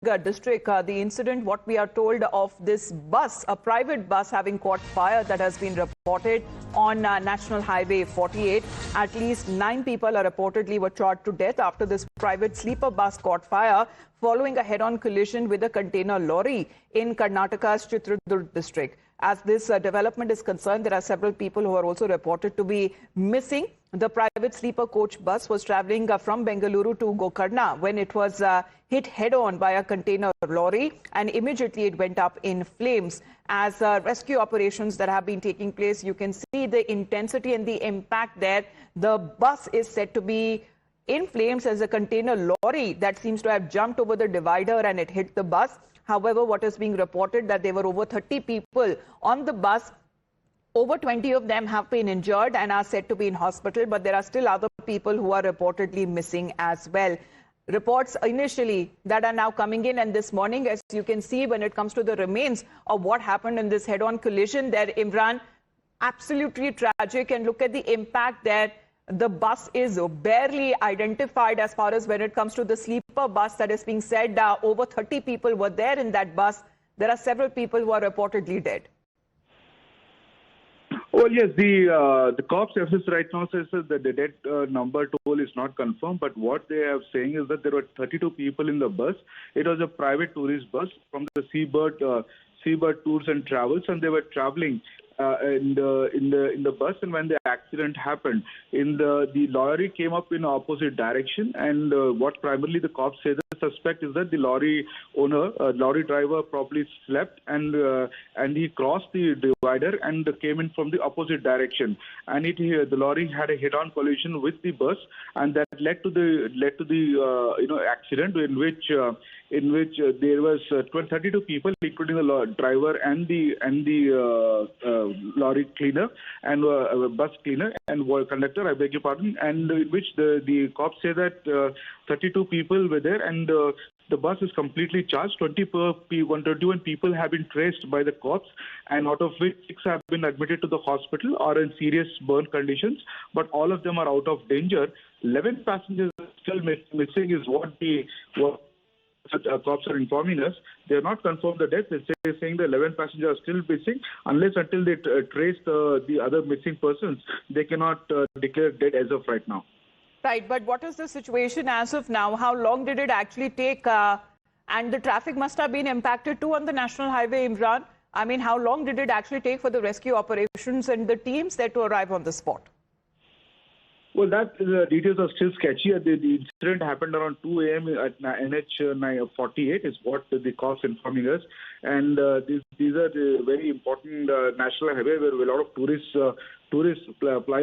district, the incident, what we are told of this bus, a private bus having caught fire that has been reported on National Highway 48. At least 9 people are reportedly were charged to death after this private sleeper bus caught fire following a head-on collision with a container lorry in Karnataka's Chitradurga district. As this development is concerned, there are several people who are also reported to be missing. The private sleeper coach bus was traveling from Bengaluru to Gowda when it was hit head-on by a container lorry, and immediately it went up in flames. As rescue operations that have been taking place, you can see the intensity and the impact there. The bus is said to be in flames as a container lorry that seems to have jumped over the divider and it hit the bus. However, what is being reported that there were over 30 people on the bus. Over 20 of them have been injured and are said to be in hospital, but there are still other people who are reportedly missing as well. Reports initially that are now coming in, and this morning, as you can see, when it comes to the remains of what happened in this head-on collision there, Imran, absolutely tragic. And look at the impact there. The bus is barely identified as far as when it comes to the sleeper bus that is being said. Over 30 people were there in that bus. There are several people who are reportedly dead. Well, yes, the cops office right now says that the death number total is not confirmed, but what they are saying is that there were 32 people in the bus. It was a private tourist bus from the Seabird Tours and Travels, and they were traveling in the bus, and when the accident happened, the lorry came up in opposite direction, and what primarily the cops say the suspect is that the lorry owner, lorry driver, probably slept and he crossed the divider and came in from the opposite direction, and the lorry had a head-on collision with the bus, and that led to the accident in which there was 32 people, including the driver and the lorry cleaner and bus cleaner and conductor, I beg your pardon, and in which the cops say that 32 people were there, and the bus is completely charged. 121 people have been traced by the cops, and out of which 6 have been admitted to the hospital or in serious burn conditions, but all of them are out of danger. 11 passengers are still missing is what cops are informing us. They have not confirmed the death. They're saying the 11 passengers are still missing. Until they trace the other missing persons, they cannot declare dead as of right now. Right, but what is the situation as of now? How long did it actually take? And the traffic must have been impacted too on the National Highway, Imran. I mean, how long did it actually take for the rescue operations and the teams there to arrive on the spot? Well, the details are still sketchy. The incident happened around 2 a.m. at NH 48 is what the cops informing us. And these are the very important national highway where a lot of tourists fly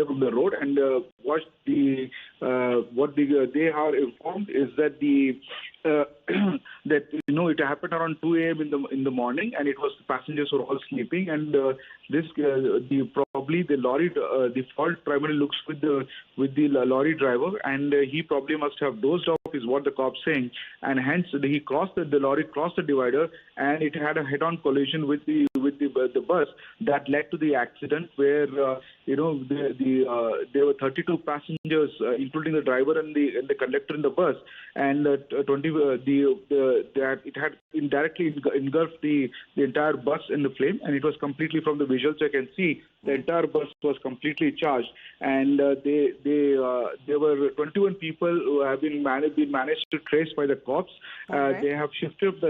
from the road. And what they are informed is that it happened around 2 a.m. in the morning, and it was the passengers were all sleeping, and probably the lorry the fault primarily looks with the lorry driver, and he probably must have dozed off is what the cops saying, and hence the lorry crossed the divider, and it had a head-on collision with the bus that led to the accident where there were 32 passengers, including the driver and the conductor in the bus, and it had indirectly engulfed the entire bus in the flame, and it was completely, from the visuals I can see, the entire bus was completely charged, and there were 21 people who have been managed to trace by the cops. Okay. They have shifted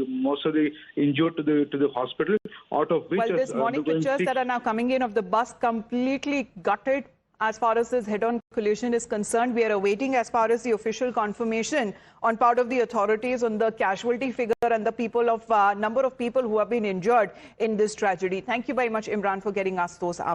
most of the injured to the hospital, out of which... Well, this morning pictures that are now coming in of the bus completely gutted. As far as this head-on collision is concerned, we are awaiting as far as the official confirmation on part of the authorities on the casualty figure and the number of people who have been injured in this tragedy. Thank you very much, Imran, for getting us those updates.